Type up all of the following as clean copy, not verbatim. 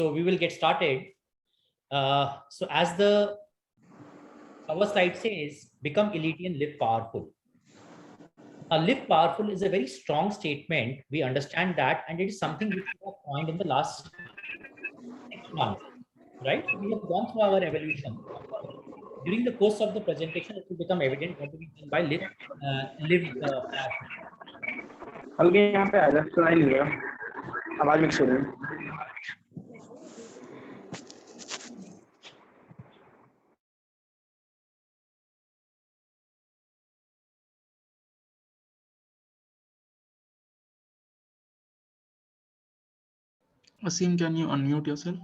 So we will get started. So as the our slide says, become elite and live powerful. Live powerful is a very strong statement. We understand that, and it is something which we have coined in the last 6 months, right? So we have gone through our evolution. During the course of the presentation, it will become evident what do we mean by live powerful. हल्के यहाँ पे आया सुनाई नहीं रहा आवाज mix हो रही है Asim, can you unmute yourself?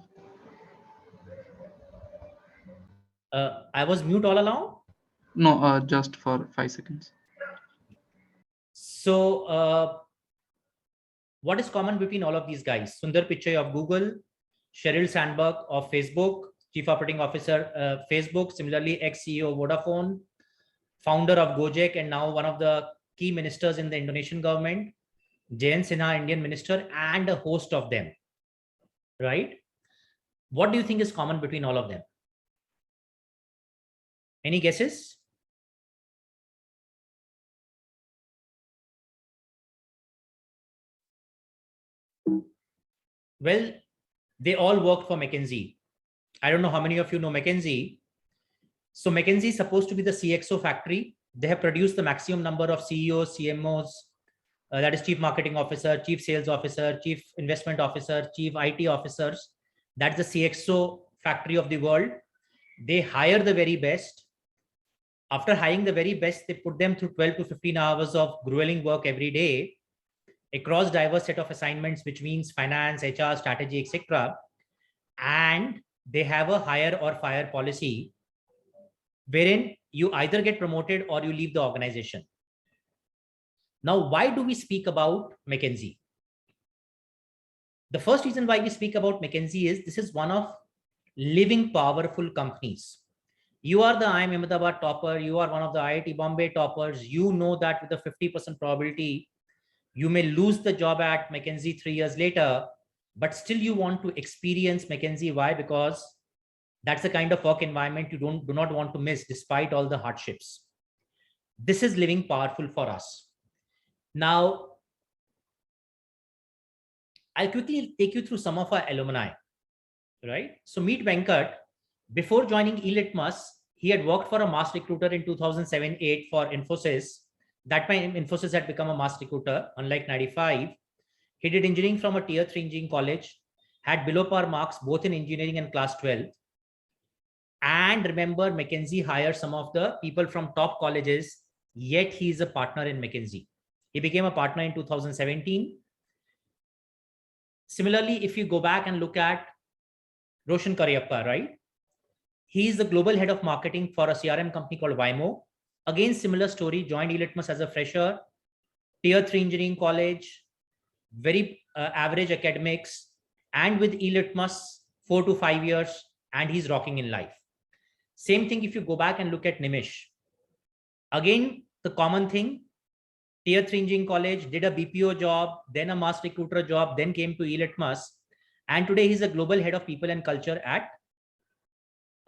I was mute all along. No, just for 5 seconds. So what is common between all of these guys? Sundar Pichai of Google, Sheryl Sandberg of Facebook, Chief Operating Officer Facebook, similarly ex-CEO of Vodafone, founder of Gojek, and now one of the key ministers in the Indonesian government, Jayant Sinha, Indian minister, and a host of them, right? What do you think is common between all of them? Any guesses? Well, they all work for McKinsey. I don't know how many of you know McKinsey. So McKinsey is supposed to be the CXO factory. They have produced the maximum number of CEOs, CMOs, that is Chief Marketing Officer, Chief Sales Officer, Chief Investment Officer, Chief IT Officers. That's the CXO factory of the world. They hire the very best. After hiring the very best, they put them through 12 to 15 hours of grueling work every day across diverse set of assignments, which means finance, HR, strategy, etc. And they have a hire or fire policy wherein you either get promoted or you leave the organization. Now, why do we speak about McKinsey? The first reason why we speak about McKinsey is this is one of living powerful companies. You are the IIM Ahmedabad topper. You are one of the IIT Bombay toppers. You know that with a 50% probability, you may lose the job at McKinsey 3 years later, but still you want to experience McKinsey. Why? Because that's the kind of work environment you do not want to miss despite all the hardships. This is living powerful for us. Now, I'll quickly take you through some of our alumni, right? So meet Venkat. Before joining eLitmus, he had worked for a mass recruiter in 2007-8 for Infosys. That time Infosys had become a mass recruiter, unlike 95. He did engineering from a tier 3 engineering college, had below par marks both in engineering and class 12. And remember, McKinsey hired some of the people from top colleges, yet he is a partner in McKinsey. He became a partner in 2017. Similarly, if you go back and look at Roshan Karyappa, right? He is the global head of marketing for a CRM company called Waymo. Again, similar story, joined eLitmus as a fresher, tier 3 engineering college, very average academics, and with eLitmus, 4 to 5 years, and he's rocking in life. Same thing if you go back and look at Nimish. Again, the common thing, tier 3 engineering college, did a BPO job, then a mass recruiter job, then came to eLitmus. And today he's a global head of people and culture at,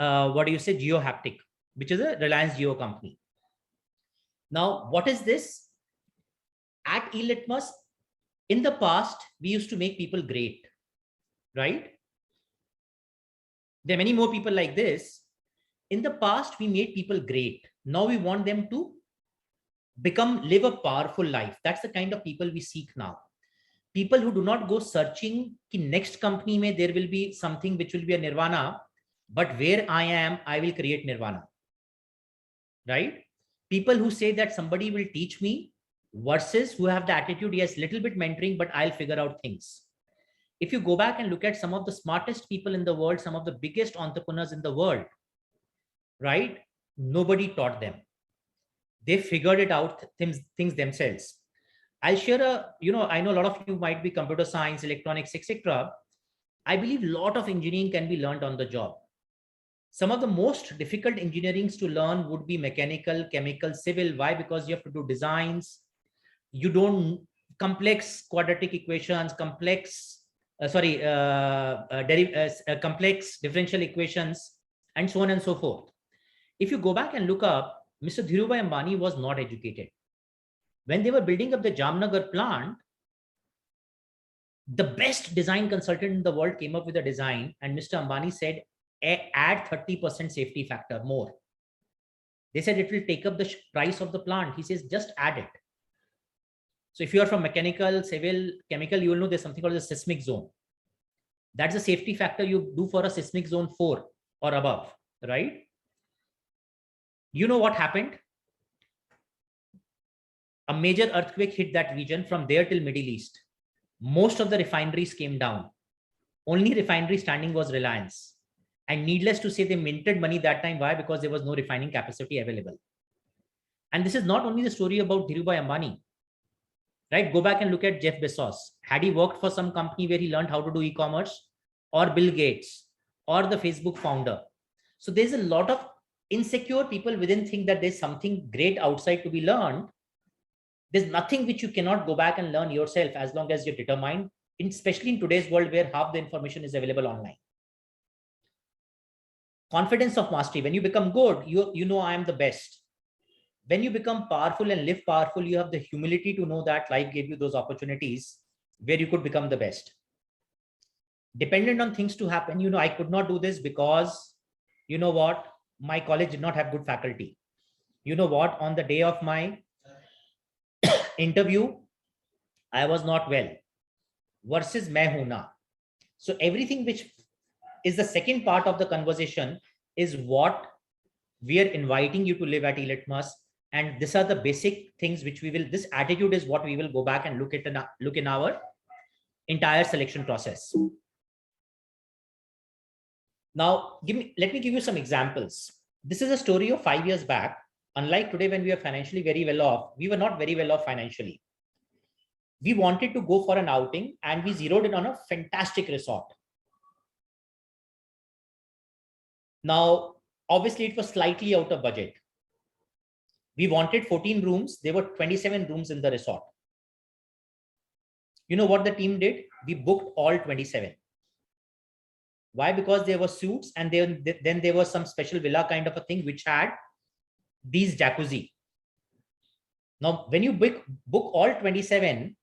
GeoHaptic, which is a Reliance Geo company. Now, what is this? At eLitmus, in the past, we used to make people great, right? There are many more people like this. In the past, we made people great. Now we want them to live a powerful life. That's the kind of people we seek now. People who do not go searching ki next company mein there will be something which will be a nirvana, but where I am, I will create nirvana, right? People who say that somebody will teach me versus who have the attitude, yes, little bit mentoring, but I'll figure out things. If you go back and look at some of the smartest people in the world, some of the biggest entrepreneurs in the world, right? Nobody taught them. They figured it out things themselves. I'll share I know a lot of you might be computer science, electronics, etc. I believe a lot of engineering can be learned on the job. Some of the most difficult engineerings to learn would be mechanical, chemical, civil. Why? Because you have to do designs. You don't complex quadratic equations, complex complex differential equations, and so on and so forth. If you go back and look up, Mr. Dhirubhai Ambani was not educated. When they were building up the Jamnagar plant, the best design consultant in the world came up with a design, and Mr. Ambani said, add 30% safety factor more. They said it will take up the price of the plant. He says, just add it. So if you are from mechanical, civil, chemical, you will know there's something called the seismic zone. That's the safety factor you do for a seismic zone 4 or above, right? You know what happened? A major earthquake hit that region. From there till Middle East. Most of the refineries came down. Only refinery standing was Reliance. And needless to say, they minted money that time. Why? Because there was no refining capacity available. And this is not only the story about Dhirubhai Ambani, right? Go back and look at Jeff Bezos. Had he worked for some company where he learned how to do e-commerce, or Bill Gates, or the Facebook founder? So there's a lot of insecure people within think that there's something great outside to be learned. There's nothing which you cannot go back and learn yourself as long as you're determined, especially in today's world where half the information is available online. Confidence of mastery. When you become good, you know I am the best. When you become powerful and live powerful, you have the humility to know that life gave you those opportunities where you could become the best. Dependent on things to happen, you know, I could not do this because, you know what, my college did not have good faculty. You know what, on the day of my interview, I was not well. Versus main hu na. So everything which is the second part of the conversation is what we are inviting you to live at eLitmus. And these are the basic things which we will, this attitude is what we will go back and look in our entire selection process. Now, let me give you some examples. This is a story of 5 years back. Unlike today, when we are financially very well off, we were not very well off financially. We wanted to go for an outing and we zeroed in on a fantastic resort. Now, obviously, it was slightly out of budget. We wanted 14 rooms. There were 27 rooms in the resort. You know what the team did? We booked all 27. Why? Because there were suites and then there was some special villa kind of a thing which had these jacuzzi. Now, when you book all 27,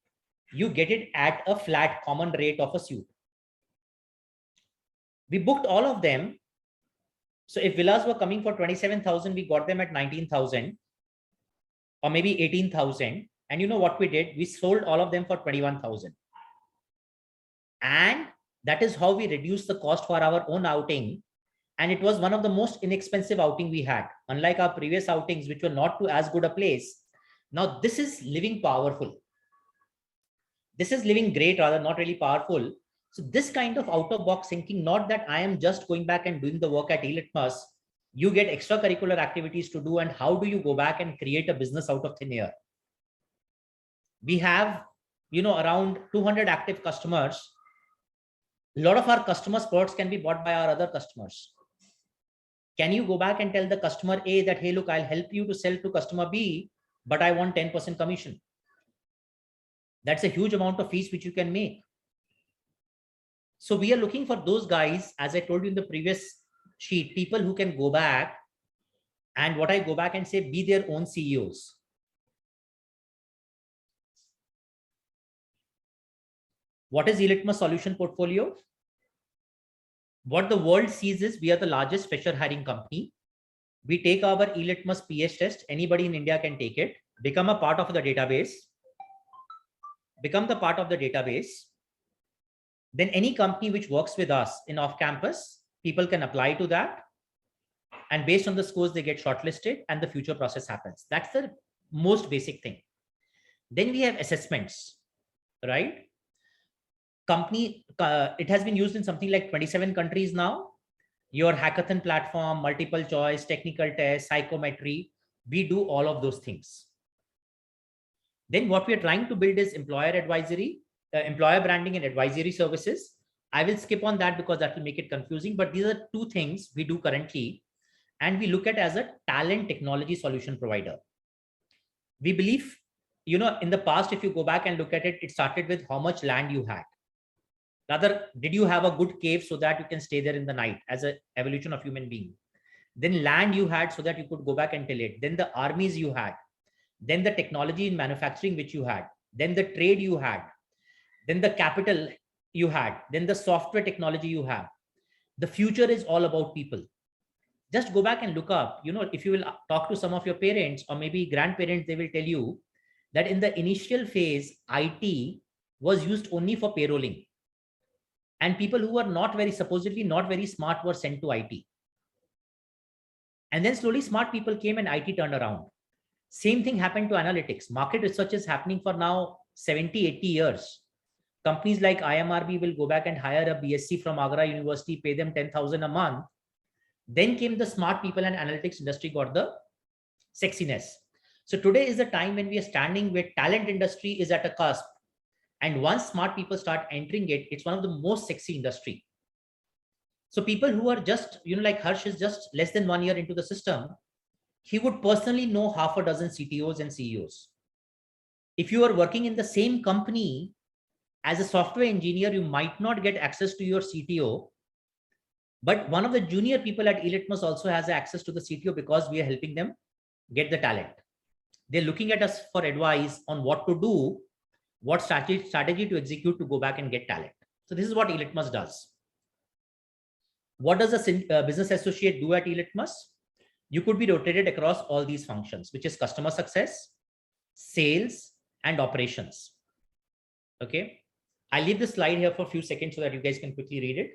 you get it at a flat common rate of a suite. We booked all of them. So if villas were coming for 27,000, we got them at 19,000 or maybe 18,000. And you know what we did? We sold all of them for 21,000. And that is how we reduced the cost for our own outing. And it was one of the most inexpensive outing we had. Unlike our previous outings, which were not to as good a place. Now, this is living powerful. This is living great, rather not really powerful. So this kind of out-of-box thinking, not that I am just going back and doing the work at eLitmus, you get extracurricular activities to do, and how do you go back and create a business out of thin air? We have, you know, around 200 active customers. A lot of our customers' products can be bought by our other customers. Can you go back and tell the customer A that, hey, look, I'll help you to sell to customer B, but I want 10% commission. That's a huge amount of fees which you can make. So we are looking for those guys, as I told you in the previous sheet, people who can go back, and what I go back and say, be their own CEOs. What is eLitmus solution portfolio? What the world sees is we are the largest fresher hiring company. We take our eLitmus PH test. Anybody in India can take it, become a part of the database, become the part of the database. Then any company which works with us in off-campus, people can apply to that. And based on the scores, they get shortlisted and the future process happens. That's the most basic thing. Then we have assessments, right? Company, it has been used in something like 27 countries now. Your hackathon platform, multiple choice, technical test, psychometry, we do all of those things. Then what we are trying to build is employer advisory, employer branding and advisory services. I will skip on that because that will make it confusing, but these are two things we do currently. And we look at as a talent technology solution provider. We believe, you know, in the past, if you go back and look at it, it started with how much land you had. Rather, did you have a good cave so that you can stay there in the night as an evolution of human being? Then land you had so that you could go back and till it. Then the armies you had. Then the technology in manufacturing which you had. Then the trade you had. Then the capital you had. Then the software technology you have. The future is all about people. Just go back and look up. If you will talk to some of your parents or maybe grandparents, they will tell you that in the initial phase, IT was used only for payrolling. And people who were not very, supposedly not very smart, were sent to IT. And then slowly smart people came and IT turned around. Same thing happened to analytics. Market research is happening for now 70, 80 years. Companies like IMRB will go back and hire a BSc from Agra University, pay them 10,000 a month. Then came the smart people and analytics industry got the sexiness. So today is the time when we are standing where talent industry is at a cusp. And once smart people start entering it, it's one of the most sexy industry. So people who are just, like Harsh is just less than 1 year into the system, he would personally know half a dozen CTOs and CEOs. If you are working in the same company as a software engineer, you might not get access to your CTO, but one of the junior people at eLitmus also has access to the CTO because we are helping them get the talent. They're looking at us for advice on what to do, what strategy to execute to go back and get talent. So this is what eLitmus does. What does a business associate do at eLitmus? You could be rotated across all these functions, which is customer success, sales, and operations. Okay. I'll leave the slide here for a few seconds so that you guys can quickly read it.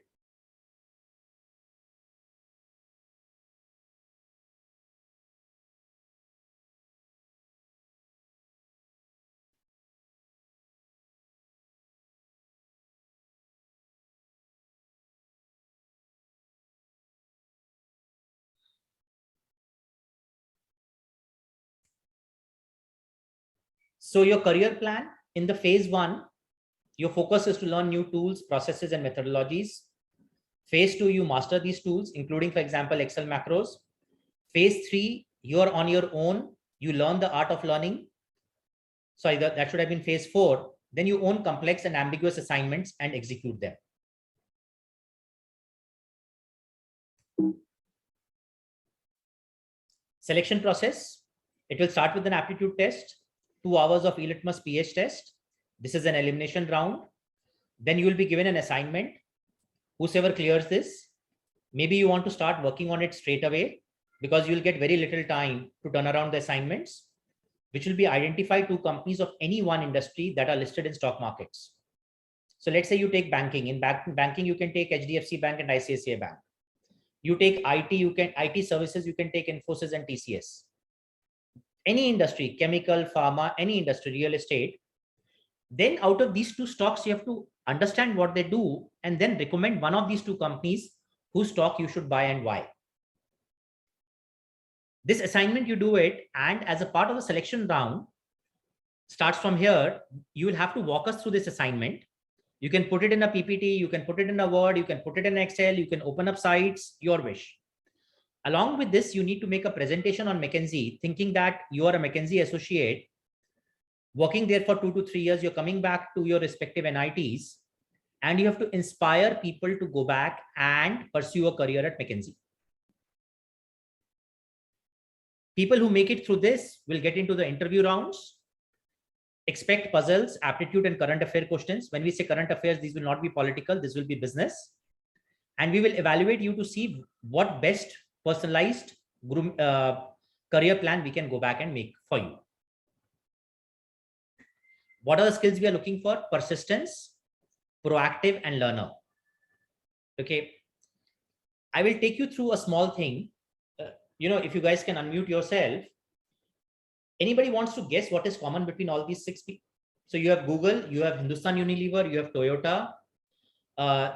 So your career plan in the phase 1, your focus is to learn new tools, processes, and methodologies. Phase 2, you master these tools, including, for example, Excel macros. Phase 3, you're on your own. You learn the art of learning. Sorry, that should have been phase 4. Then you own complex and ambiguous assignments and execute them. Selection process. It will start with an aptitude test, 2 hours of eLitmus PH test. This is an elimination round. Then you will be given an assignment. Whosoever clears this, maybe you want to start working on it straight away because you'll get very little time to turn around the assignments, which will be identified to companies of any one industry that are listed in stock markets. So let's say you take banking. In banking, you can take HDFC Bank and ICICI Bank. You take IT, IT services, you can take Infosys and TCS. Any industry, chemical, pharma, any industry, real estate. Then out of these 2 stocks, you have to understand what they do and then recommend one of these 2 companies whose stock you should buy and why. This assignment, you do it, and as a part of the selection round, starts from here, you will have to walk us through this assignment. You can put it in a PPT, you can put it in a Word, you can put it in Excel, you can open up sites, your wish. Along with this, you need to make a presentation on McKinsey, thinking that you are a McKinsey associate, working there for 2 to 3 years, you're coming back to your respective NITs, and you have to inspire people to go back and pursue a career at McKinsey. People who make it through this will get into the interview rounds. Expect puzzles, aptitude, and current affair questions. When we say current affairs, these will not be political, this will be business. And we will evaluate you to see what best personalized career plan we can go back and make for you. What are the skills we are looking for? Persistence, proactive, and learner. Okay. I will take you through a small thing. If you guys can unmute yourself. Anybody wants to guess what is common between all these 6 people? So you have Google, you have Hindustan Unilever, you have Toyota.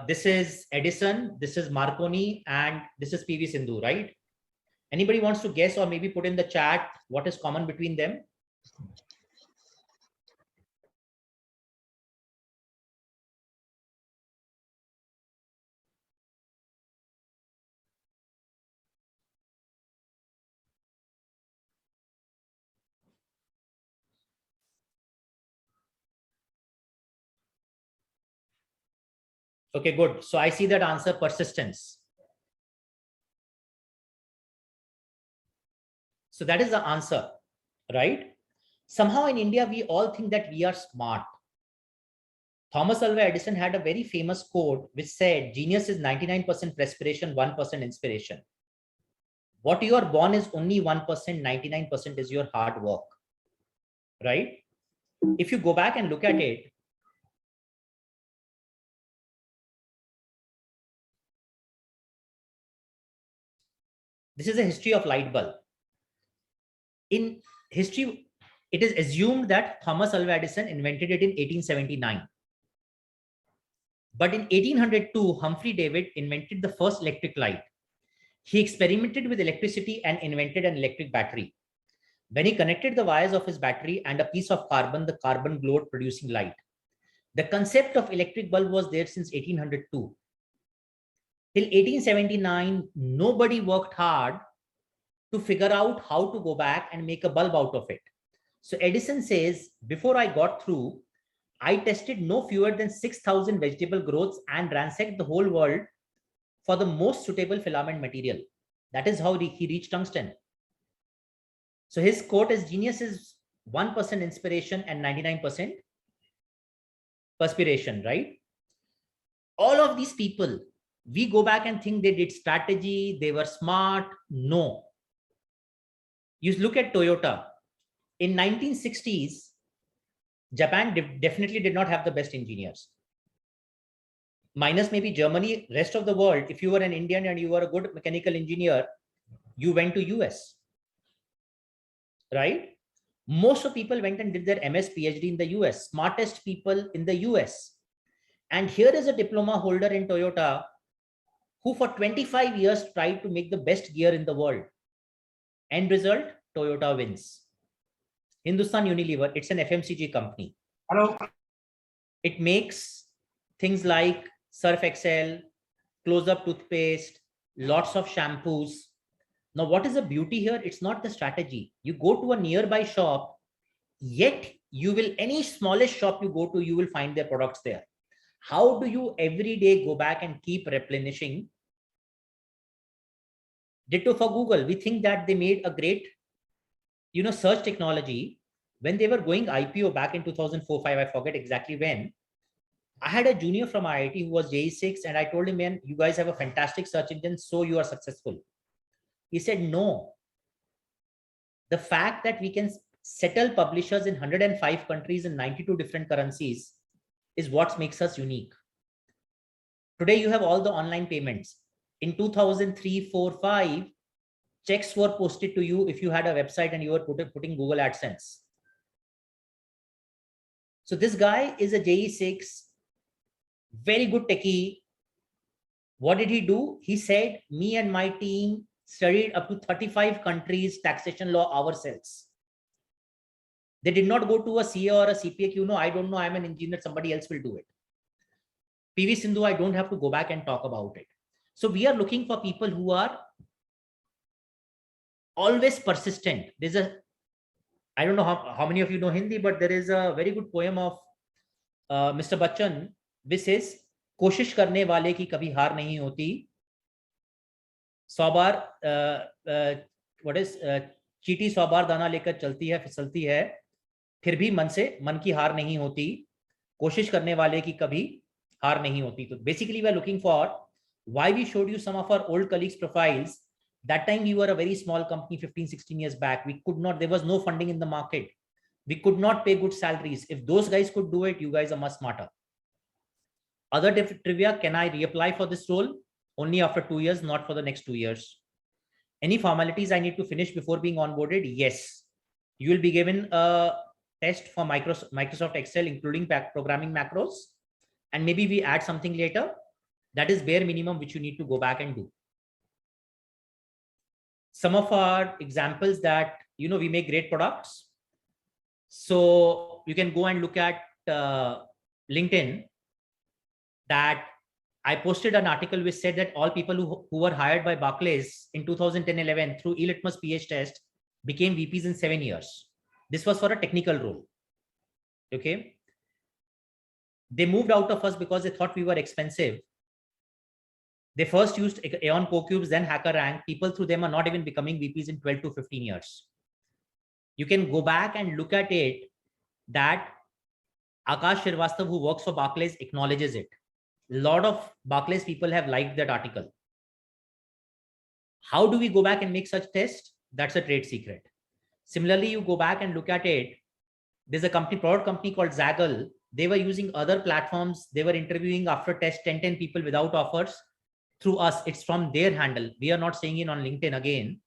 This is Edison, this is Marconi, and this is PV Sindhu, right? Anybody wants to guess or maybe put in the chat what is common between them? Okay, good. So I see that answer, persistence. So that is the answer, right? Somehow in India, we all think that we are smart. Thomas Alva Edison had a very famous quote which said, genius is 99% perspiration, 1% inspiration. What you are born is only 1%, 99% is your hard work, right? If you go back and look at it, this is a history of light bulb. In history, it is assumed that Thomas Alva Edison invented it in 1879. But in 1802, Humphrey David invented the first electric light. He experimented with electricity and invented an electric battery. When he connected the wires of his battery and a piece of carbon, the carbon glowed, producing light. The concept of electric bulb was there since 1802. Till 1879, nobody worked hard to figure out how to go back and make a bulb out of it. So Edison says, before I got through, I tested no fewer than 6,000 vegetable growths and ransacked the whole world for the most suitable filament material. That is how he reached tungsten. So his quote is, genius is 1% inspiration and 99% perspiration, right? All of these people, we go back and think they did strategy, they were smart. No. You look at Toyota. In 1960s, Japan definitely did not have the best engineers. Minus maybe Germany, rest of the world, if you were an Indian and you were a good mechanical engineer, you went to US, right? Most of people went and did their MS, PhD in the US, smartest people in the US. And here is a diploma holder in Toyota who for 25 years tried to make the best gear in the world. End result, Toyota wins. Hindustan Unilever, it's an FMCG company. Hello. It makes things like Surf Excel, close-up toothpaste, lots of shampoos. Now, what is the beauty here? It's not the strategy. You go to a nearby shop, yet you will, any smallest shop you go to, you will find their products there. How do you every day go back and keep replenishing? Ditto for Google. We think that they made a great, search technology. When they were going IPO back in 2004-5, I forget exactly when, I had a junior from IIT who was JE6, and I told him, man, you guys have a fantastic search engine, so you are successful. He said, no. The fact that we can settle publishers in 105 countries in 92 different currencies is what makes us unique. Today, you have all the online payments. In 2003, 4, 5, checks were posted to you if you had a website and you were putting Google AdSense. So this guy is a JE6, very good techie. What did he do? He said, me and my team studied up to 35 countries taxation law ourselves. They did not go to a CA or a CPA. I don't know, I'm an engineer, somebody else will do it. PV Sindhu, I don't have to go back and talk about it. So we are looking for people who are always persistent. There's a, I don't know how many of you know Hindi, but there is a very good poem of Mr. Bachchan, which says, कोशिश करने वाले की कभी हार नहीं होती, 100 बार what is चींटी 100 बार दाना लेकर चलती है, फिसलती है, फिर भी मन की हार नहीं होती, कोशिश करने वाले की कभी हार नहीं होती. So basically we are looking for, why we showed you some of our old colleagues profiles. That time we were a very small company 15-16 years back. We could not, there was no funding in the market. We could not pay good salaries. If those guys could do it, you guys are much smarter. Other trivia, can I reapply for this role? Only after 2 years, not for the next 2 years. Any formalities I need to finish before being onboarded? Yes. You will be given a test for Microsoft Excel, including programming macros. And maybe we add something later. That is bare minimum, which you need to go back and do. Some of our examples that, we make great products. So you can go and look at LinkedIn, that I posted an article which said that all people who were hired by Barclays in 2010-11 through eLitmus PH test became VPs in 7 years. This was for a technical role. Okay. They moved out of us because they thought we were expensive. They first used Aeon CoCubes, then HackerRank. People through them are not even becoming VPs in 12 to 15 years. You can go back and look at it that Akash Srivastava, who works for Barclays, acknowledges it. A lot of Barclays people have liked that article. How do we go back and make such tests? That's a trade secret. Similarly, you go back and look at it. There's a company, product company called Zaggle. They were using other platforms. They were interviewing after test 10 people without offers. Through us, it's from their handle. We are not saying it on LinkedIn again.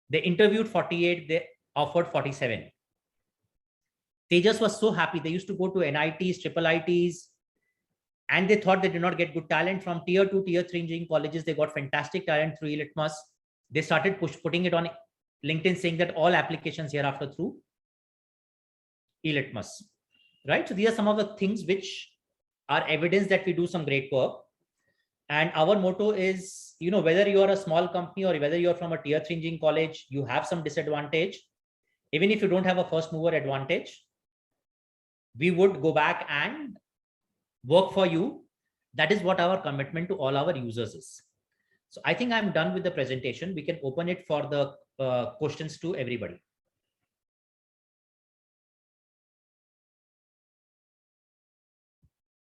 They interviewed 48, they offered 47. Tejas was so happy. They used to go to NITs, triple ITs, and they thought they did not get good talent from tier 2, tier 3 engineering colleges. They got fantastic talent through eLitmus. They started putting it on LinkedIn, saying that all applications hereafter through eLitmus, right? So these are some of the things which are evidence that we do some great work. And our motto is, you know, whether you are a small company or whether you're from a tier 3 engineering college, you have some disadvantage. Even if you don't have a first mover advantage, we would go back and work for you. That is what our commitment to all our users is. So I think I'm done with the presentation. We can open it for the questions to everybody.